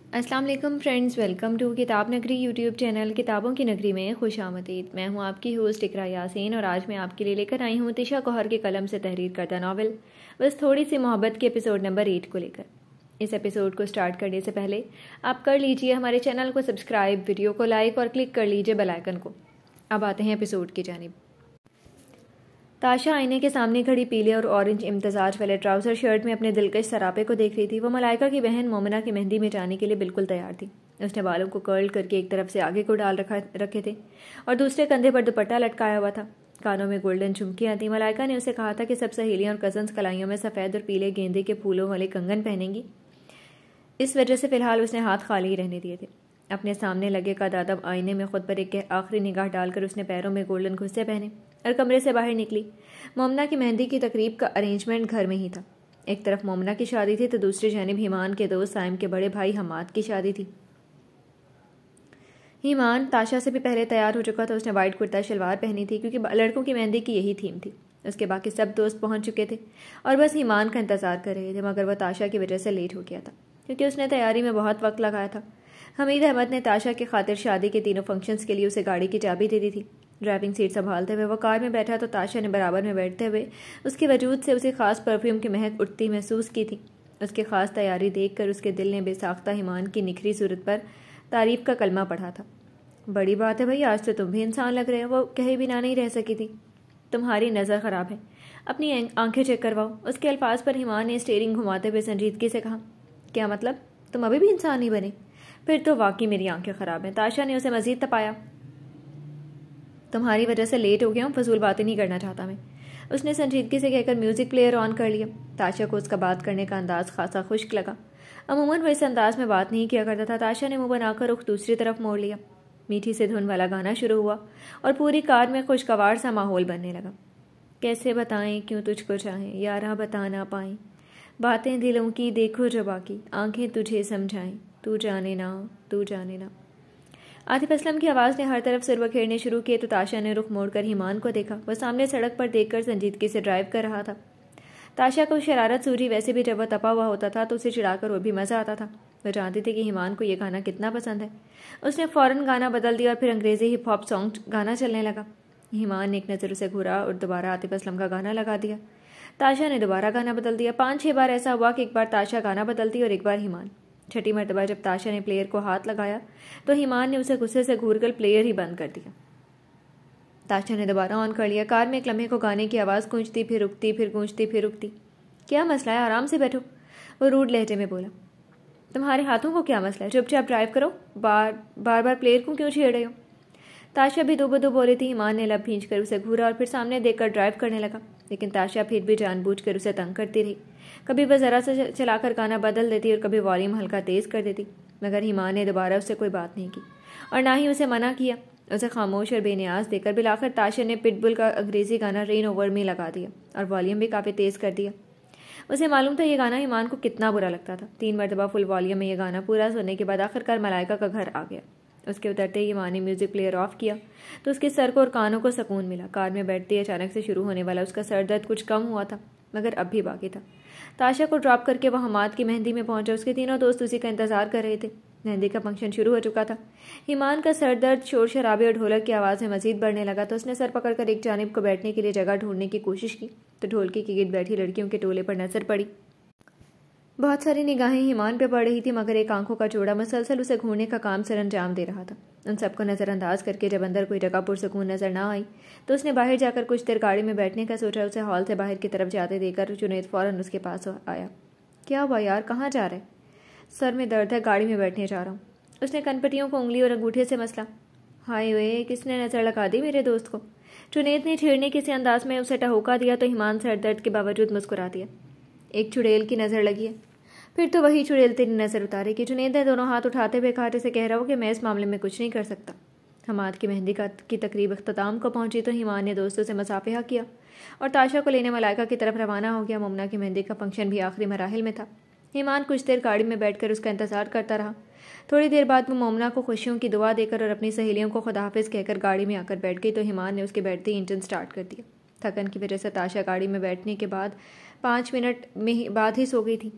अस्सलाम वालेकुम friends, welcome to किताब नगरी यूट्यूब चैनल किताबों की नगरी में खुश आमदीद। मैं हूं आपकी होस्ट इकरा यासीन और आज मैं आपके लिए लेकर आई हूं तिशा कोहर के कलम से तहरीर करदा नावल बस थोड़ी सी मोहब्बत के एपिसोड नंबर 8 को लेकर। इस एपिसोड को स्टार्ट करने से पहले आप कर लीजिए हमारे चैनल को सब्सक्राइब, वीडियो को लाइक और क्लिक कर लीजिए बेल आइकन को। अब आते हैं एपिसोड की जानिब। ताशा आईने के सामने खड़ी पीले और ऑरेंज इम्तजाज वाले ट्राउज़र शर्ट में अपने दिलकश सरापे को देख रही थी। वो मलाइका की बहन मोमिना की मेहंदी में जाने के लिए बिल्कुल तैयार थी। उसने बालों को कर्ल करके एक तरफ से आगे को डाल रखे थे और दूसरे कंधे पर दुपट्टा लटकाया हुआ था। कानों में गोल्डन झुमकियाँ थी। मलाइका ने उसे कहा था कि सब सहेलियाँ और कजन्स कलाइयों में सफ़ेद और पीले गेंदे के फूलों वाले कंगन पहनेंगी। इस वजह से फ़िलहाल उसने हाथ खाली ही रहने दिए थे। अपने सामने लगे कदादम आईने में खुद पर एक आखिरी निगाह डालकर उसने पैरों में गोल्डन घुस्से पहने और कमरे से बाहर निकली। मोमना की मेहंदी की तकरीब का अरेंजमेंट घर में ही था। एक तरफ मोमना की शादी थी तो दूसरी जानिब हीमान के दोस्त साइम के बड़े भाई हमाद की शादी थी। हीमान ताशा से भी पहले तैयार हो चुका था। उसने वाइट कुर्ता शलवार पहनी थी क्योंकि लड़कों की मेहंदी की यही थीम थी। उसके बाकी सब दोस्त पहुंच चुके थे और बस हीमान का इंतजार कर रहे थे, मगर वह ताशा की वजह से लेट हो गया था क्योंकि उसने तैयारी में बहुत वक्त लगाया था। हमीद अहमद ने ताशा की खातिर शादी के तीनों फंक्शंस के लिए उसे गाड़ी की चाबी दे दी थी। ड्राइविंग सीट संभालते हुए वह कार में बैठा तो ताशा ने बराबर में बैठते हुए उसके वजूद से उसे खास परफ्यूम की महक उठती महसूस की थी। उसकी खास तैयारी देखकर उसके दिल ने बेसाख्ता हीमान की निखरी सूरत पर तारीफ का कलमा पढ़ा था। बड़ी बात है भाई, आज तो तुम भी इंसान लग रहे हो, वो कहे बिना नहीं रह सकी थी। तुम्हारी नज़र ख़राब है, अपनी आंखें चेक करवाओ। उसके अल्फाज पर हीमान ने स्टीयरिंग घुमाते हुए संजीदगी से कहा। क्या मतलब, तुम अभी भी इंसान नहीं बने? फिर तो वाकई मेरी आंखें ख़राब हैं। ताशा ने उसे मज़ीद तपाया। तुम्हारी वजह से लेट हो गया हूँ, फजूल बातें नहीं करना चाहता मैं, उसने संजीदगी से कहकर म्यूज़िक प्लेयर ऑन कर लिया। ताशा को उसका बात करने का अंदाज़ खासा खुश्क लगा। अमूमन वो इस अंदाज में बात नहीं किया करता था। ताशा ने मुँह बनाकर रुख दूसरी तरफ मोड़ लिया। मीठी से धुन वाला गाना शुरू हुआ और पूरी कार में खुशगवार सा माहौल बनने लगा। कैसे बताएं क्यों तुझको चाहें, यारा बता ना पाएं, बातें दिलों की देखो जो बाकी, आंखें तुझे समझाएं, तू जाने ना, तू जाने ना। आतिफ असलम की आवाज़ ने हर तरफ सिर बखेरने शुरू किए तो ताशा ने रुख मोड़कर हीमान को देखा। वह सामने सड़क पर देखकर संजीदगी से ड्राइव कर रहा था। ताशा को शरारत सूझी, वैसे भी जब वह तपा हुआ होता था तो उसे चिढ़ाकर और भी मज़ा आता था। वह जानती थी कि हीमान को यह गाना कितना पसंद है। उसने फ़ौरन गाना बदल दिया और फिर अंग्रेज़ी हिप हॉप सॉन्ग गाना चलने लगा। हीमान ने एक नज़र उसे घूरा और दोबारा आतिफ असलम का गाना लगा दिया। ताशा ने दोबारा गाना बदल दिया। 5-6 बार ऐसा हुआ कि एक बार ताशा गाना बदलती और एक बार हीमान। छठी मरतबा जब ताशा ने प्लेयर को हाथ लगाया तो हीमान ने उसे गुस्से से घूरकर प्लेयर ही बंद कर दिया। ताशा ने दोबारा ऑन कर लिया। कार में एक लम्हे को गाने की आवाज़ गूंजती फिर रुकती, फिर गूंजती फिर रुकती। क्या मसला है, आराम से बैठो, वो रूड लहजे में बोला। तुम्हारे हाथों को क्या मसला है, चुपचाप ड्राइव करो, बार बार प्लेयर को क्यों छेड़ रहे हो? ताशा भी दो बदो बोली थी। ईमान ने लब भींच कर उसे घूरा और फिर सामने देखकर ड्राइव करने लगा, लेकिन ताशा फिर भी जानबूझकर उसे तंग करती रही। कभी वह ज़रा सा चलाकर गाना बदल देती और कभी वॉल्यूम हल्का तेज़ कर देती, मगर ईमान ने दोबारा उससे कोई बात नहीं की और ना ही उसे मना किया। उसे खामोश और बेनियाज देकर बिलाखिर ताशा ने पिटबुल का अंग्रेज़ी गाना रेन ओवर मी लगा दिया और वॉल्यूम भी काफ़ी तेज़ कर दिया। उसे मालूम था ये गाना ईमान को कितना बुरा लगता था। 3 मरतबा फुल वॉल्यूम में यह गाना पूरा सुनने के बाद आखिरकार मलाइका का घर आ गया। उसके उतरते ही ईमान ने म्यूज़िक प्लेयर ऑफ किया तो उसके सर को और कानों को सुकून मिला। कार में बैठते ही अचानक से शुरू होने वाला उसका सर दर्द कुछ कम हुआ था, मगर अब भी बाकी था। ताशा को ड्रॉप करके वह हमाद की मेहंदी में पहुंचा। उसके तीनों दोस्त उसी का इंतजार कर रहे थे। मेहंदी का फंक्शन शुरू हो चुका था। ईमान का सर दर्द शोर शराबे और ढोलक की आवाज़ में मजीद बढ़ने लगा तो उसने सर पकड़कर एक जानिब को बैठने के लिए जगह ढूंढने की कोशिश की तो ढोलकी के गिर्द बैठी लड़कियों के टोले पर नजर पड़ी। बहुत सारी निगाहें हीमान पे पड़ रही थी, मगर एक आंखों का जोड़ा मुसलसल उसे घूरने का काम सर अंजाम दे रहा था। उन सबको नज़रअंदाज करके जब अंदर कोई जगह पुरसकून नजर ना आई तो उसने बाहर जाकर कुछ देर गाड़ी में बैठने का सोचा। उसे हॉल से बाहर की तरफ जाते देखकर जुनैद फ़ौरन उसके पास आया। क्या हुआ यार, कहाँ जा रहे? सर में दर्द है, गाड़ी में बैठने जा रहा हूँ, उसने कनपटियों को उंगली और अंगूठे से मसला। हाय वे, किसने नज़र लगा दी मेरे दोस्त को? जुनैद ने छेड़ने किसी अंदाज में उसे टहोका दिया तो हीमान सर दर्द के बावजूद मुस्कुरा दिया। एक चुड़ैल की नज़र लगी है? फिर तो वही चुड़ैल तेरी नज़र उतारेगी। जुनैद ने दोनों हाथ उठाते हुए कहा जैसे कह रहा हो कि मैं इस मामले में कुछ नहीं कर सकता। हमाद की मेहंदी की तकरीब अख्ताम को पहुंची तो हीमान ने दोस्तों से मसाफिहा किया और ताशा को लेने मलाइका की तरफ रवाना हो गया। मोमना की मेहंदी का फंक्शन भी आखिरी मराहिल में था। हीमान कुछ देर गाड़ी में बैठकर उसका इंतजार करता रहा। थोड़ी देर बाद वो मोमना को खुशियों की दुआ देकर और अपनी सहेलियों को खुदाहाफिज कहकर गाड़ी में आकर बैठ गई तो हीमान ने उसके बैठते ही इंजन स्टार्ट कर दिया। थकन की वजह से ताशा गाड़ी में बैठने के बाद 5 मिनट में बाद ही सो गई थी।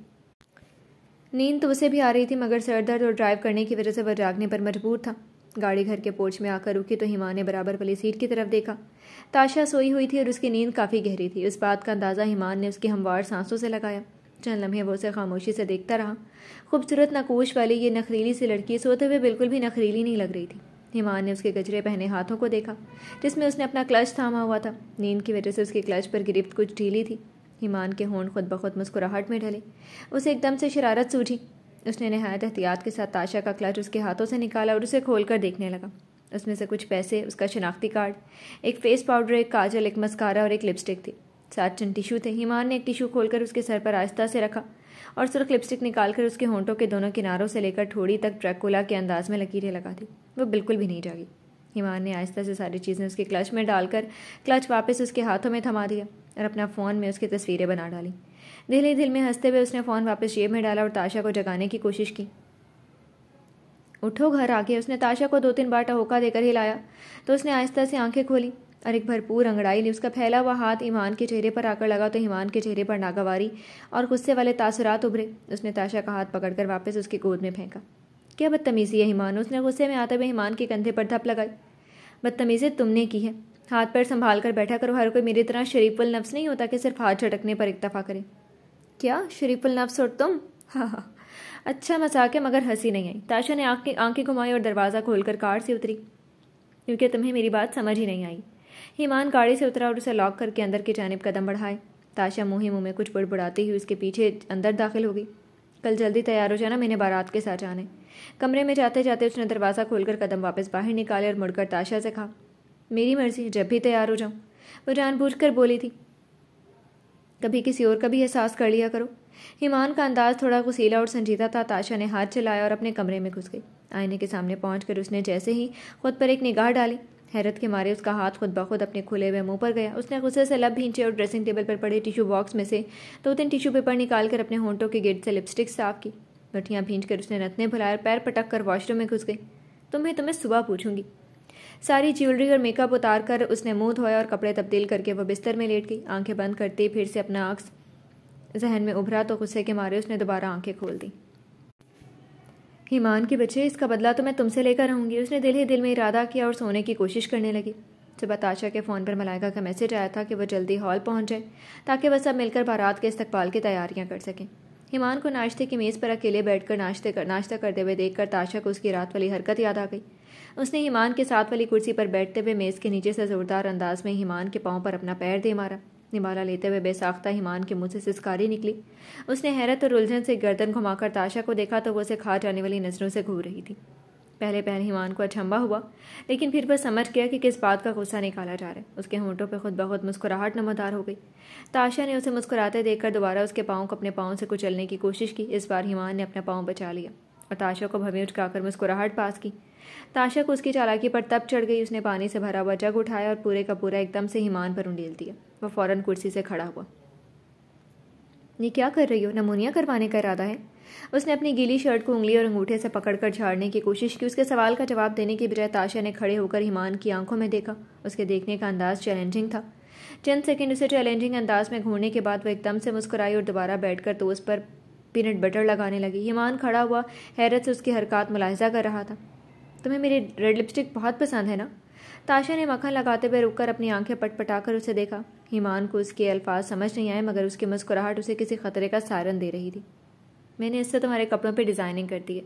नींद तो उसे भी आ रही थी, मगर सर दर्द और ड्राइव करने की वजह से वह जागने पर मजबूर था। गाड़ी घर के पोर्च में आकर रुकी तो हिमा ने बराबर वाली सीट की तरफ देखा। ताशा सोई हुई थी और उसकी नींद काफ़ी गहरी थी। इस बात का अंदाज़ा हिमान ने उसकी हमवार सांसों से लगाया। चंद लम्हे वो उसे खामोशी से देखता रहा। खूबसूरत नकोश वाली ये नखरीली सी लड़की सोते हुए बिल्कुल भी नखरीली नहीं लग रही थी। हिमान ने उसके गजरे पहने हाथों को देखा, जिसमें उसने अपना क्लच थामा हुआ था। नींद की वजह से उसकी क्लच पर गिरफ्त कुछ ढीली थी। हिमान के होंठ खुद ब खुद मुस्कुराहट में ढले। उसे एकदम से शरारत सूझी। उसने नहायत एहतियात के साथ ताशा का क्लच उसके हाथों से निकाला और उसे खोलकर देखने लगा। उसमें से कुछ पैसे, उसका शनाख्ती कार्ड, एक फेस पाउडर, एक काजल, एक मस्कारा और एक लिपस्टिक थी। 7 चंद टिशू थे। हिमान ने एक टिशू खोलकर उसके सर पर आहिस्ता से रखा और सुर्ख लिपस्टिक निकालकर उसके होंठों के दोनों किनारों से लेकर ठोड़ी तक ड्रैकुला के अंदाज में लकीरें लगा दी। वो बिल्कुल भी नहीं जागी। हिमान ने आहिस्ता से सारी चीज़ें उसके क्लच में डालकर क्लच वापस उसके हाथों में थमा दिया और अपना फ़ोन में उसकी तस्वीरें बना डाली। दिल ही दिल में हंसते हुए उसने फ़ोन वापस जेब में डाला और ताशा को जगाने की कोशिश की। उठो, घर आ गया। उसने ताशा को 2-3 बार टहोका देकर हिलाया तो उसने आहिस्ता से आंखें खोली और एक भरपूर अंगड़ाई ली। उसका फैला हुआ हाथ ईमान के चेहरे पर आकर लगा तो ईमान के चेहरे पर नागवारी और गुस्से वाले तासुरात उभरे। उसने ताशा का हाथ पकड़कर वापस उसकी गोद में फेंका। क्या बदतमीज़ी है ईमान, उसने गुस्से में आते हुए ईमान के कंधे पर धप लगाई। बदतमीज़ी तुमने की है। हाथ पैर संभाल कर बैठा करो। हर कोई मेरी तरह शरीफुल नफ्स नहीं होता कि सिर्फ हाथ झटकने पर इक्तफा करे। क्या शरीफुल नफ्स और तुम? हाँ, अच्छा मजाक है, मगर हंसी नहीं आई। ताशा ने आंखें घुमाई और दरवाज़ा खोलकर कार से उतरी, क्योंकि तुम्हें मेरी बात समझ ही नहीं आई। हिमान गाड़ी से उतरा और उसे लॉक करके अंदर की जानिब कदम बढ़ाए। ताशा मुँह ही मुँह में कुछ बुड़बुड़ाती हुई उसके पीछे अंदर दाखिल हो गई। कल जल्दी तैयार हो जाना, मैंने बारात के साथ जाने। कमरे में जाते जाते उसने दरवाज़ा खोलकर कदम वापस बाहर निकाले और मुड़कर ताशा से कहा, मेरी मर्जी, जब भी तैयार हो जाऊँ। वो जानबूझकर बोली थी, कभी किसी और का भी एहसास कर लिया करो। हिमान का अंदाज थोड़ा गुस्सीला और संजीदा था। ताशा ने हाथ चलाया और अपने कमरे में घुस गई। आईने के सामने पहुंचकर उसने जैसे ही खुद पर एक निगाह डाली, हैरत के मारे उसका हाथ खुद ब खुद अपने खुले हुए मुंह पर गया। उसने गुस्से से लब भींचे और ड्रेसिंग टेबल पर पड़े टिश्यू बॉक्स में से 2-3 टिश्यू पेपर निकालकर अपने होंठों के गिर्द से लिपस्टिक साफ की। मुठियाँ भींचकर उसने नथने भुलाए और पैर पटक कर वॉशरूम में घुस गई। तुम्हें सुबह पूछूंगी। सारी ज्वेलरी और मेकअप उतार कर उसने मुंह धोया और कपड़े तब्दील करके वह बिस्तर में लेट गई। आंखें बंद करते फिर से अपना अक्स जहन में उभरा तो गुस्से के मारे उसने दोबारा आंखें खोल दी। हिमान के बच्चे, इसका बदला तो मैं तुमसे लेकर रहूंगी। उसने दिल ही दिल में इरादा किया और सोने की कोशिश करने लगी। सुबह ताशा के फ़ोन पर मलाइका का मैसेज आया था कि वह जल्दी हॉल पहुंच जाए ताकि वह सब मिलकर बारात के इस्तकबाल की तैयारियां कर सकें। हिमान को नाश्ते की मेज़ पर अकेले बैठकर नाश्ता करते हुए देखकर ताशा को उसकी रात वाली हरकत याद आ गई। उसने हिमान के साथ वाली कुर्सी पर बैठते हुए मेज़ के नीचे से जोरदार अंदाज में हिमान के पाँव पर अपना पैर दे मारा। निवाला लेते हुए बेसाख्ता हिमान के मुंह से सिसकारी निकली। उसने हैरत और उलझन से गर्दन घुमाकर ताशा को देखा तो वो उसे खा जाने वाली नज़रों से घूर रही थी। पहले हिमान को अचंभा हुआ, लेकिन फिर वह समझ गया कि किस बात का गुस्सा निकाला जा रहा है। उसके होंठों पर खुद ब खुद मुस्कुराहट नमदार हो गई। ताशा ने उसे मुस्कुराते देखकर दोबारा उसके पाँव को अपने पाँव से कुचलने की कोशिश की। इस बार हिमान ने अपना पाँव बचा लिया और ताशा को भवें उचकाकर मुस्कुराहट पास की। ताशा को उसकी चालाकी पर तब चढ़ गई। उसने पानी से भरा हुआ जग उठाया और पूरे का पूरा एकदम से हिमान पर उंडेल दिया। वह फौरन कुर्सी से खड़ा हुआ। ये क्या कर रही हो? नमूनिया करवाने का इरादा है? उसने अपनी गीली शर्ट को उंगली और अंगूठे से पकड़कर झाड़ने की कोशिश की। उसके सवाल का जवाब देने की बजाय ताशा ने खड़े होकर हिमान की आंखों में देखा। उसके देखने का अंदाज चैलेंजिंग था। चंद सेकंड उसे चैलेंजिंग अंदाज में घूरने के बाद वह एकदम से मुस्कुराई और दोबारा बैठकर तो उस पर पीनट बटर लगाने लगी। हिमान खड़ा हुआ हैरत से उसकी हरकत मुलाहिजा कर रहा था। तुम्हें मेरी रेड लिपस्टिक बहुत पसंद है ना? ताशा ने मक्खन लगाते हुए रुककर अपनी आंखें पटपटाकर उसे देखा। हिमान को उसके अल्फाज समझ नहीं आए, मगर उसकी मुस्कुराहट उसे किसी खतरे का सायरन दे रही थी। मैंने इससे तुम्हारे कपड़ों पे डिज़ाइनिंग कर दी है।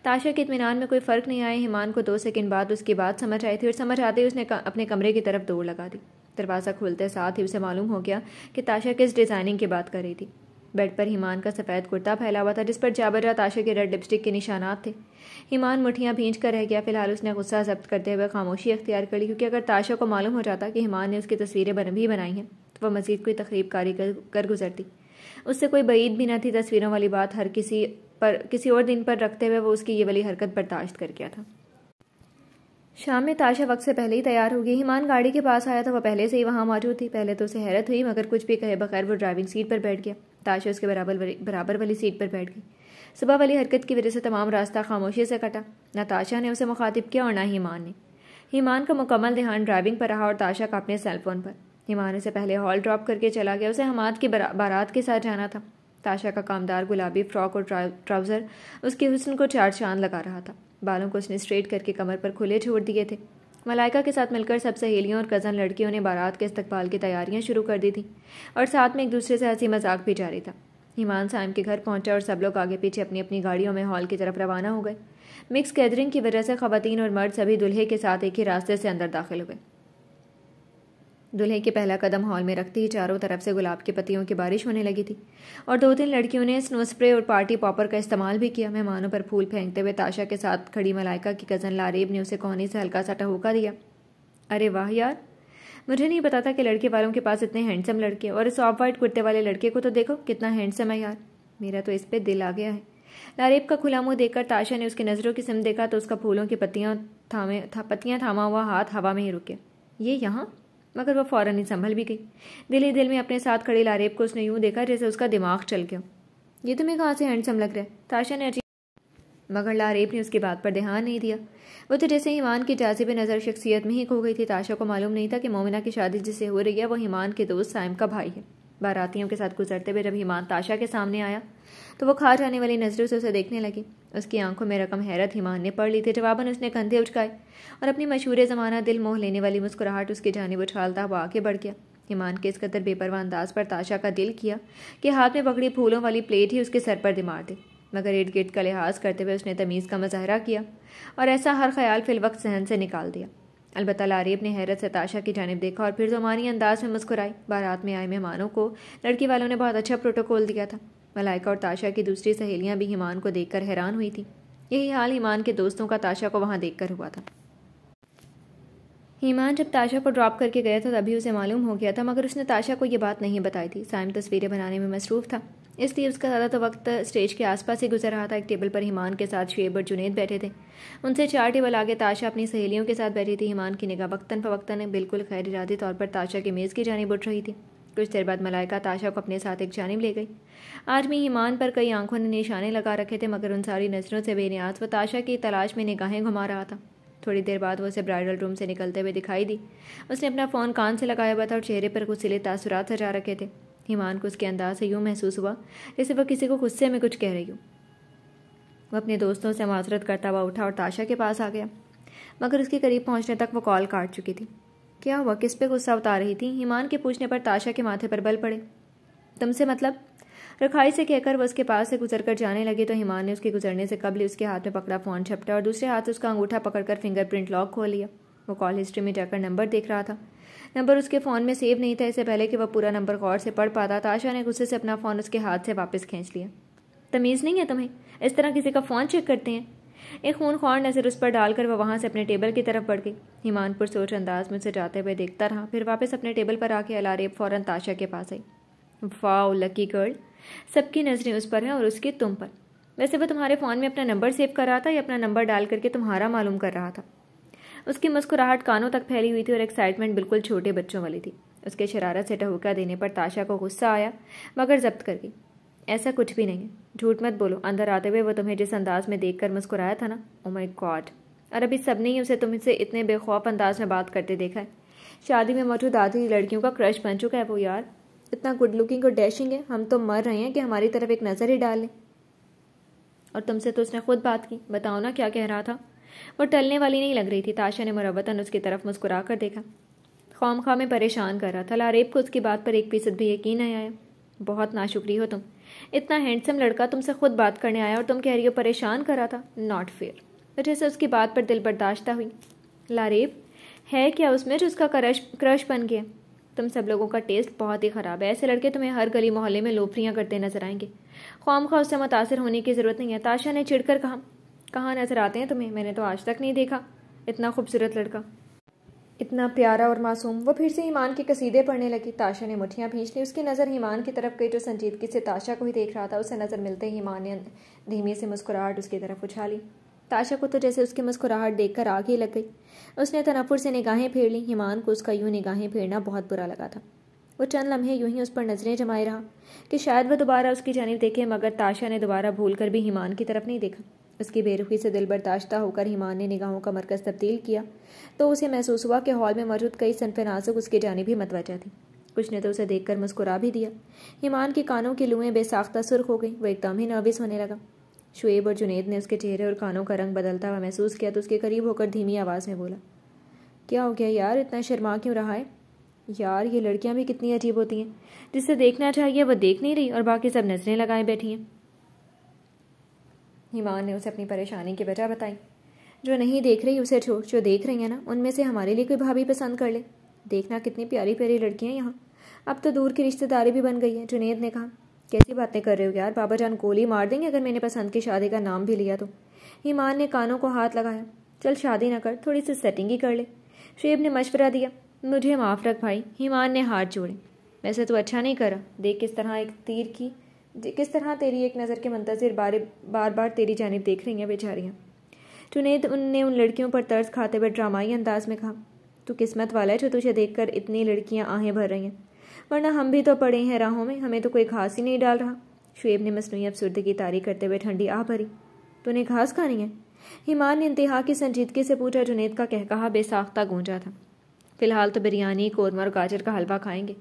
ताशा के इत्मीनान में कोई फ़र्क नहीं आया। हिमान को 2 सेकंड बाद उसकी बात समझ आई थी और समझ आते ही उसने अपने कमरे की तरफ दौड़ लगा दी। दरवाज़ा खोलते साथ ही उसे मालूम हो गया कि ताशा किस डिज़ाइनिंग की बात कर रही थी। बेड पर हिमान का सफ़ेद कुर्ता फैला हुआ था जिस पर जाबजा ताशा के रेड लिपस्टिक के निशानात थे। हिमान मुठियाँ भींच कर रह गया। फिलहाल उसने गुस्सा जब्त करते हुए खामोशी अख्तियार कर ली, क्योंकि अगर ताशा को मालूम हो जाता कि हिमान ने उसकी तस्वीरें भी बनाई हैं तो वह मज़ीद कोई तकरीब कारी कर गुजरती। उससे कोई बईद भी न थी। तस्वीरों वाली बात हर किसी और दिन पर रखते हुए वो उसकी ये वाली हरकत बर्दाश्त कर गया था। शाम में ताशा वक्त से पहले ही तैयार हो गई। हिमान गाड़ी के पास आया तो वह पहले से ही वहाँ मौजूद थी। पहले तो उसे हैरत हुई, मगर कुछ भी कहे बगैर वो ड्राइविंग सीट पर बैठ गया। ताशा उसके बराबर वाली सीट पर बैठ गई। सुबह वाली हरकत की वजह से तमाम रास्ता खामोशी से कटा। न ताशा ने उसे मुखातिब किया और न हिमान ने। हिमान का मुकम्मल ध्यान ड्राइविंग पर रहा और ताशा का अपने सेलफोन पर। हिमान उसे पहले हॉल ड्रॉप करके चला गया। उसे हमाद की बारात के साथ जाना था। ताशा का कामदार गुलाबी फ्रॉक और ट्राउज़र उसके हुस्न को चार चांद लगा रहा था। बालों को उसने स्ट्रेट करके कमर पर खुले छोड़ दिए थे। मलाइका के साथ मिलकर सब सहेलियों और कज़न लड़कियों ने बारात के इस्तकबाल की तैयारियां शुरू कर दी थी और साथ में एक दूसरे से हंसी मजाक भी जारी था। ईमान साइम के घर पहुंचा और सब लोग आगे पीछे अपनी अपनी गाड़ियों में हॉल की तरफ रवाना हो गए। मिक्स गैदरिंग की वजह से खवातीन और मर्द सभी दूल्हे के साथ एक ही रास्ते से अंदर दाखिल हुए। दूल्हे के पहला कदम हॉल में रखते ही चारों तरफ से गुलाब के पत्तियों की बारिश होने लगी थी और 2-3 लड़कियों ने स्नो स्प्रे और पार्टी पॉपर का इस्तेमाल भी किया। मेहमानों पर फूल फेंकते हुए ताशा के साथ खड़ी मलाइका की कज़न लारेब ने उसे कोहनी से हल्का सा टहोका दिया। अरे वाह यार, मुझे नहीं पता था कि लड़के वालों के पास इतने हैंडसम लड़के, और इस ऑफ वाइट कुर्ते वाले लड़के को तो देखो कितना हैंडसम है यार, मेरा तो इस पे दिल आ गया है। लारेब का खुला मुंह देखकर ताशा ने उसकी नज़रों की सिम देखा तो उसका फूलों की पत्तियां थामा हुआ हाथ हवा में ही रुके। ये यहाँ? मगर वह फ़ौरन ही संभल भी गई। दिल ही दिल में अपने साथ खड़ी लारेब को उसने यूं देखा जैसे उसका दिमाग चल गया। ये तुम्हें कहाँ से हैंडसम लग रहा है? ताशा ने मगर लारेब ने उसकी बात पर ध्यान नहीं दिया। वो तो जैसे ईमान की जाज़िब नज़र शख्सियत में ही खो गई थी। ताशा को मालूम नहीं था कि मोमिना की शादी जिससे हो रही है वो ईमान के दोस्त साइम का भाई है। बारातियों के साथ गुजरते हुए जब ईमान ताशा के सामने आया तो वो खा जाने वाली नज़रों से उसे देखने लगी। उसकी आंखों में रकम हैरत ईमान ने पढ़ ली थी। जवाबन उसने कंधे उचकाए और अपनी मशहूर ज़माना दिल मोह लेने वाली मुस्कुराहट उसकी जानिब उछालता हुआ आगे बढ़ गया। ईमान के इस कदर बेपरवाह अंदाज पर ताशा का दिल किया कि हाथ में पकड़ी फूलों वाली प्लेट ही उसके सर पर दे मार दी। मगर इर्द गिर्द का लिहाज करते हुए उसने तमीज़ का मुजाहरा किया और ऐसा हर ख्याल फिल वक्त सहन से निकाल दिया। अलबत्ता लारेब ने हैरत से ताशा की जानिब देखा और फिर ज़ुमानी अंदाज में मुस्कुराई। बारात में आए मेहमानों को लड़की वालों ने बहुत अच्छा प्रोटोकॉल दिया था। मलाइका और ताशा की दूसरी सहेलियां भी ईमान को देखकर हैरान हुई थी। यही हाल ईमान के दोस्तों का ताशा को वहां देखकर हुआ था। ईमान जब ताशा को ड्रॉप करके गया था तभी उसे मालूम हो गया था, मगर उसने ताशा को ये बात नहीं बताई थी। साइम तस्वीरें बनाने में मसरूफ़ था, इसलिए उसका ज़्यादा तो वक्त स्टेज के आसपास ही गुजर रहा था। एक टेबल पर ईमान के साथ शेब और जुनैद बैठे थे। उनसे 4 टेबल आगे ताशा अपनी सहेलियों के साथ बैठी थी। ईमान की निगाह वक्तन फ़वक्तन बिल्कुल खैर इरादी तौर पर ताशा की मेज़ की जानिब उठ रही थी। कुछ देर बाद मलाइका ताशा को अपने साथ एक जानिब ले गई। आदमी ईमान पर कई आंखों ने निशाने लगा रखे थे, मगर उन सारी नज़रों से बेनियाज वो ताशा की तलाश में निगाहें घुमा रहा था। थोड़ी देर बाद वो उसे ब्राइडल रूम से निकलते हुए दिखाई दी। उसने अपना फ़ोन कान से लगाया हुआ था और चेहरे पर कुछ सिले तासुरात सजा रखे थे। ईमान को उसके अंदाज से यूँ महसूस हुआ जैसे वह किसी को गुस्से में कुछ कह रही हो। वह अपने दोस्तों से माजरत करता हुआ उठा और ताशा के पास आ गया, मगर उसके करीब पहुंचने तक वो कॉल काट चुकी थी। क्या हुआ, किस पे गुस्सा उतार रही थी? ईमान के पूछने पर ताशा के माथे पर बल पड़े। तुमसे मतलब? रखाई से कहकर वह उसके पास से गुजरकर जाने लगी तो ईमान ने उसके गुजरने से कबल उसके हाथ में पकड़ा फ़ोन झपटा और दूसरे हाथ से उसका अंगूठा पकड़कर फिंगरप्रिंट लॉक खोल लिया। वो कॉल हिस्ट्री में जाकर नंबर देख रहा था। नंबर उसके फ़ोन में सेव नहीं था। इससे पहले कि वह पूरा नंबर गौर से पढ़ पाता, ताशा ने गुस्से से अपना फ़ोन उसके हाथ से वापस खींच लिया। तमीज़ नहीं है तुम्हें? इस तरह किसी का फ़ोन चेक करते हैं? एक खूनख्वार नज़र उस पर डालकर वह वहाँ से अपने टेबल की तरफ बढ़ गई। ईमान पुरसोच अंदाज में उसे जाते हुए देखता रहा, फिर वापस अपने टेबल पर आके लारेब फ़ौरन ताशा के पास आई। वाओ लकी गर्ल, सबकी नज़रें उस पर हैं और उसकी तुम पर। वैसे वह तुम्हारे फ़ोन में अपना नंबर सेव कर रहा था या अपना नंबर डाल करके तुम्हारा मालूम कर रहा था? उसकी मुस्कुराहट कानों तक फैली हुई थी और एक्साइटमेंट बिल्कुल छोटे बच्चों वाली थी। उसके शरारत से टहुका देने पर ताशा को गुस्सा आया, मगर जब्त कर गई। ऐसा कुछ भी नहीं है, झूठ मत बोलो। अंदर आते हुए वो तुम्हें जिस अंदाज में देखकर मुस्कुराया था ना, ओ माय गॉड, और अभी सबने ही उसे तुमसे इतने बेखौफ अंदाज में बात करते देखा है। शादी में मौजूद आधी लड़कियों का क्रश बन चुका है वो यार। इतना गुड लुकिंग और डैशिंग है, हम तो मर रहे हैं कि हमारी तरफ एक नज़र ही डाल लें। और तुमसे तो उसने खुद बात की, बताओ ना क्या कह रहा था? वो टलने वाली नहीं लग रही थी। ताशा ने मुरव्वतन उसकी तरफ मुस्कुरा कर देखा। खौमखा में परेशान कर रहा था। लारेब को उसकी बात पर 1% भी यकीन नहीं आया। बहुत नाशुक्री हो तुम, इतना हैंडसम लड़का तुमसे खुद बात करने आया और तुम कह रही हो परेशान कर रहा था। Not fair. वजह से उसकी बात पर दिल बर्दाश्त हुई। लारेब, है क्या उसमें जो उसका क्रश बन गया? तुम सब लोगों का टेस्ट बहुत ही ख़राब है। ऐसे लड़के तुम्हें हर गली मोहल्ले में लोफरियाँ करते नजर आएंगे। खौमखा उससे मुतासिर होने की ज़रूरत नहीं है। ताशा ने चिढ़कर कहा। कहाँ नजर आते हैं तुम्हें? मैंने तो आज तक नहीं देखा इतना खूबसूरत लड़का, इतना प्यारा और मासूम। वो फिर से ईमान के कसीदे पढ़ने लगी। ताशा ने मुठ्ठियाँ भींच ली। उसकी नज़र ईमान की तरफ गई जो संजीदगी से ताशा को ही देख रहा था। उसे नज़र मिलते ही ईमान ने धीमी से मुस्कुराहट उसकी तरफ उछाली। ताशा को तो जैसे उसकी मुस्कुराहट देखकर आग ही लग गई। उसने तनफ्फुर से निगाहें फेर ली। ईमान को उसका यूं निगाहें फेरना बहुत बुरा लगा था। वो चंद लम्हे यूं ही उस पर नजरें जमाए रहा कि शायद वह दोबारा उसकी जानिब देखे, मगर ताशा ने दोबारा भूल कर भी ईमान की तरफ नहीं देखा। उसकी बेरुखी से दिल बर्दाश्ता होकर ईमान ने निगाहों का मरकज़ तब्दील किया तो उसे महसूस हुआ कि हॉल में मौजूद कई सनफ़े नाज़ुक उसकी जानिब ही मतवज्जा थी। कुछ ने तो उसे देखकर मुस्कुरा भी दिया। ईमान के कानों की लुएं बेसाख्ता सुर्ख हो गई। वो एकदम ही नर्वस होने लगा। शुएब और जुनेद ने उसके चेहरे और कानों का रंग बदलता हुआ महसूस किया तो उसके करीब होकर धीमी आवाज़ में बोला, क्या हो गया यार, इतना शर्मा क्यों रहा है? यार ये लड़कियां भी कितनी अजीब होती हैं, जिसे देखना चाहिए वह देख नहीं रही और बाकी सब नजरें लगाए बैठी हैं। ईमान ने उसे अपनी परेशानी की वजह बताई। जो नहीं देख रही उसे छोड़, जो देख रही है ना उनमें से हमारे लिए कोई भाभी पसंद कर ले। देखना कितनी प्यारी प्यारी लड़कियां यहाँ, अब तो दूर की रिश्तेदारी भी बन गई है। जुनेद ने कहा, कैसी बातें कर रहे हो यार, बाबा जान गोली मार देंगे अगर मैंने पसंद की शादी का नाम भी लिया तो। ईमान ने कानों को हाथ लगाया। चल शादी ना कर, थोड़ी सी सेटिंग ही कर ले। शुएब ने मशवरा दिया। मुझे माफ़ रख भाई। ईमान ने हाथ जोड़े। वैसे तो अच्छा नहीं करा, देख किस तरह तेरी एक नज़र के मुंतज़िर बार बार तेरी जानिब देख रही हैं बेचारियाँ। जुनेद ने उन लड़कियों पर तर्स खाते हुए ड्रामाई अंदाज में कहा, तू किस्मत वाला है जो तुझे देखकर इतनी लड़कियां आहें भर रही हैं, वरना हम भी तो पड़े हैं राहों में, हमें तो कोई घास ही नहीं डाल रहा। शुएब ने मसनूई अफसुर्दगी तारी करते हुए ठंडी आह भरी। तूने घास खानी है? ईमान ने इंतहा की संजीदगी से पूछा। जुनेद का कहकहा बेसाख्ता गूंजा था। फिलहाल तो बिरयानी, कौरमा और गाजर का हलवा खाएंगे।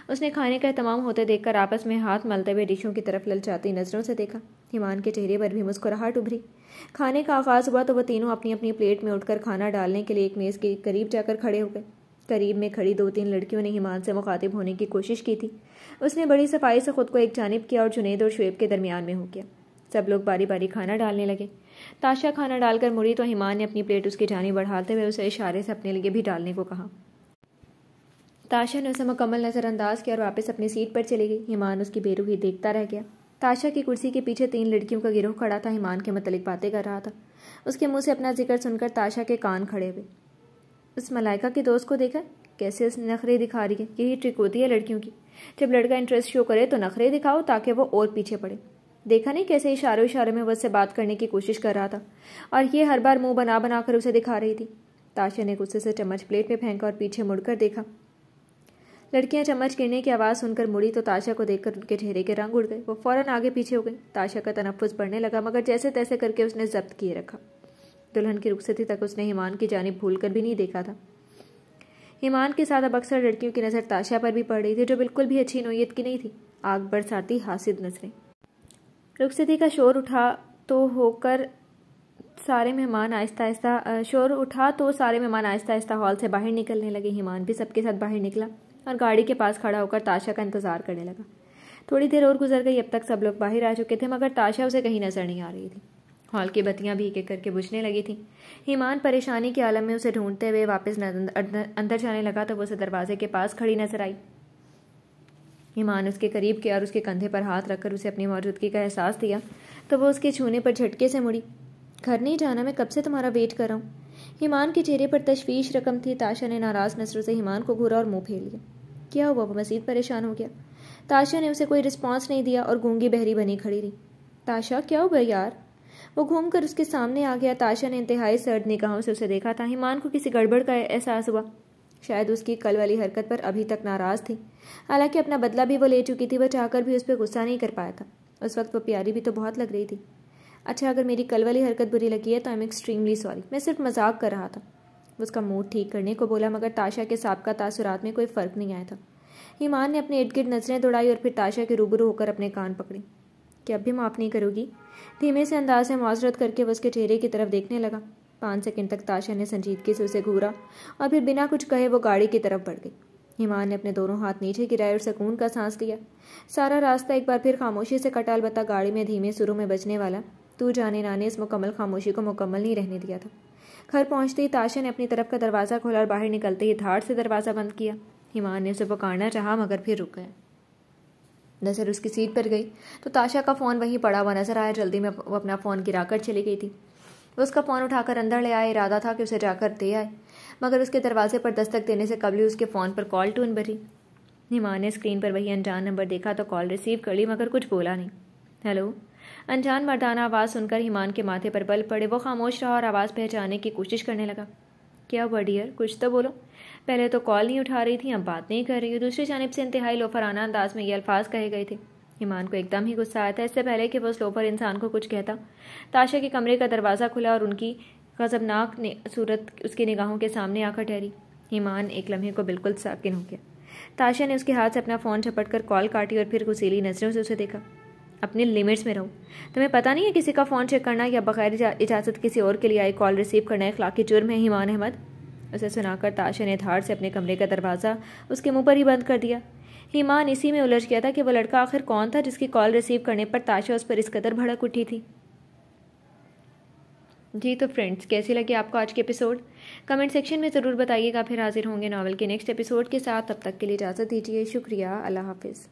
उसने खाने का एहतमाम होते देखकर आपस में हाथ मलते हुए डिशों की तरफ ललचाती नजरों से देखा। ईमान के चेहरे पर भी मुस्कुराहट उभरी। खाने का आगाज़ हुआ तो वह तीनों अपनी अपनी प्लेट में उठकर खाना डालने के लिए एक मेज़ के करीब जाकर खड़े हो गए। करीब में खड़ी 2-3 लड़कियों ने ईमान से मुखातिब होने की कोशिश की थी। उसने बड़ी सफाई से खुद को एक जानिब किया और जुनेद और शुएब के दरमियान में हो गया। सब लोग बारी बारी खाना डालने लगे। ताशा खाना डालकर मुड़ी तो ईमान ने अपनी प्लेट उसकी जानिब बढ़ाते हुए उसे इशारे से अपने लिए भी डालने को कहा। ताशा ने उसे मुकम्मल नज़रअंदाज किया और वापस अपनी सीट पर चली गई। ईमान उसकी बेरुखी देखता रह गया। ताशा की कुर्सी के पीछे 3 लड़कियों का गिरोह खड़ा था। ईमान के मतलब बातें कर रहा था। उसके मुंह से अपना जिक्र सुनकर ताशा के कान खड़े हुए। उस मलाइका की दोस्त को देखा कैसे उसने नखरे दिखा रही है। यही ट्रिक होती है लड़कियों की, जब लड़का इंटरेस्ट शो करे तो नखरे दिखाओ ताकि वो और पीछे पड़े। देखा नहीं कैसे इशारे में वो उससे बात करने की कोशिश कर रहा था और ये हर बार मुंह बना बना कर उसे दिखा रही थी। ताशा ने गुस्से से चम्मच प्लेट में फेंका और पीछे मुड़कर देखा। लड़कियां चम्मच गिरने की आवाज़ सुनकर मुड़ी तो ताशा को देखकर उनके चेहरे के रंग उड़ गए। वो फौरन आगे पीछे हो गई। ताशा का तनफ्फुस बढ़ने लगा मगर जैसे तैसे करके उसने जब्त किए रखा। दुल्हन की रुखसती तक उसने ईमान की जानिब भूल कर भी नहीं देखा था। ईमान के साथ अब अक्सर लड़कियों की नज़र ताशा पर भी पड़ रही थी, जो बिल्कुल भी अच्छी नोयत की नहीं थी। आग बरसाती हासिद नजरें। रुखसती का शोर उठा तो सारे मेहमान आहिस्ता आहिस्ता हॉल से बाहर निकलने लगे। ईमान भी सबके साथ बाहर निकला और गाड़ी के पास खड़ा होकर ताशा का इंतजार करने लगा। थोड़ी देर और गुजर गई। अब तक सब लोग बाहर आ चुके थे मगर ताशा उसे कहीं नजर नहीं आ रही थी। हॉल की बत्तियां भी एक एक करके बुझने लगी थीं। ईमान परेशानी के आलम में उसे ढूंढते हुए वापस अंदर जाने लगा तो वो उसे दरवाजे के पास खड़ी नजर आई। ईमान उसके करीब गया और उसके कंधे पर हाथ रखकर उसे अपनी मौजूदगी का एहसास दिया तो वो उसके छूने पर झटके से मुड़ी। घर नहीं जाना, मैं कब से तुम्हारा वेट कर रहा हूँ। ईमान के चेहरे पर तशवीश रकम थी। ताशा ने नाराज नजरों से ईमान को घूरा और मुंह फेर लिया। क्या हुआ? वो मजीद परेशान हो गया। ताशा ने उसे कोई रिस्पॉन्स नहीं दिया और गूंगी बहरी बनी खड़ी रही। ताशा क्या हुआ यार? वो घूमकर उसके सामने आ गया। ताशा ने इंतहाई सर्द निगाहों से उसे देखा था। ईमान को किसी गड़बड़ का एहसास हुआ। शायद उसकी कल वाली हरकत पर अभी तक नाराज थी। हालांकि अपना बदला भी वो ले चुकी थी। वह चाहकर भी उस पर गुस्सा नहीं कर पाया था। उस वक्त वो प्यारी भी तो बहुत लग रही थी। अच्छा, अगर मेरी कल वाली हरकत बुरी लगी है तो आई एम एक्सट्रीमली सॉरी, मैं सिर्फ मजाक कर रहा था। उसका मूड ठीक करने को बोला मगर ताशा के साबका तासुरात में कोई फ़र्क नहीं आया था। ईमान ने अपने इर्द गिर्द नजरें दौड़ाई और फिर ताशा के रूबरू होकर अपने कान पकड़े। क्या अब भी माफ़ नहीं करोगी? धीमे से अंदाज से मुआज़रत करके वो उसके चेहरे की तरफ देखने लगा। 5 सेकंड तक ताशा ने संजीदगी से उसे घूरा और फिर बिना कुछ कहे वो गाड़ी की तरफ बढ़ गई। ईमान ने अपने दोनों हाथ नीचे गिराए और सुकून का सांस लिया। सारा रास्ता एक बार फिर खामोशी से कटा, अलबत्ता गाड़ी में धीमे सुरों में बजने वाला तू जाने ना ने इस मुकम्मल खामोशी को मुकम्मल नहीं रहने दिया था। घर पहुंचते ही ताशा ने अपनी तरफ का दरवाज़ा खोला और बाहर निकलते ही धाड़ से दरवाज़ा बंद किया। ईमान ने उसे पुकारना चाहा मगर फिर रुक गया। नज़र उसकी सीट पर गई तो ताशा का फ़ोन वहीं पड़ा हुआ नजर आया। जल्दी में वो अपना फ़ोन गिराकर चली गई थी। वो उसका फ़ोन उठाकर अंदर ले आया। इरादा था कि उसे जाकर दे आए मगर उसके दरवाजे पर दस्तक देने से कबल ही उसके फ़ोन पर कॉल टून भरी। ईमान ने स्क्रीन पर वही अनजान नंबर देखा तो कॉल रिसीव कर ली मगर कुछ बोला नहीं। हेलो। अनजान मर्दाना आवाज़ सुनकर ईमान के माथे पर बल पड़े। वो खामोश रहा और आवाज़ पहचानने की कोशिश करने लगा। क्या हुआ डियर, कुछ तो बोलो। पहले तो कॉल नहीं उठा रही थी, अब बात नहीं कर रही हो। दूसरी जानिब से इंतहाई लोफराना अंदाज में ये अल्फाज कहे गए थे। ईमान को एकदम ही गुस्सा आया था। इससे पहले कि वो उस लोफर इंसान को कुछ कहता, ताशा के कमरे का दरवाज़ा खुला और उनकी गज़बनाक सूरत उसकी निगाहों के सामने आकर ठहरी। ईमान एक लम्हे को बिल्कुल साकिन हो गया। ताशा ने उसके हाथ से अपना फ़ोन झपट कर कॉल काटी और फिर गुस्सैली नज़रों से उसे देखा। अपनी लिमिट्स में रहो। तुम्हें पता नहीं है किसी का फ़ोन चेक करना या बगैर इजाज़त किसी और के लिए आई कॉल रिसीव करना इखलाकी जुर्म है ईमान अहमद। उसे सुनाकर ताशा ने धाड़ से अपने कमरे का दरवाज़ा उसके मुंह पर ही बंद कर दिया। ईमान इसी में उलझ गया था कि वह लड़का आखिर कौन था जिसकी कॉल रिसीव करने पर ताशा उस पर इस कदर भड़क उठी थी। जी तो फ्रेंड्स, कैसी लगी आपको आज के एपिसोड? कमेंट सेक्शन में ज़रूर बताइएगा। फिर हाजिर होंगे नॉवल के नेक्स्ट एपिसोड के साथ। तब तक के लिए इजाज़त दीजिए। शुक्रिया। अल्लाह हाफिज़।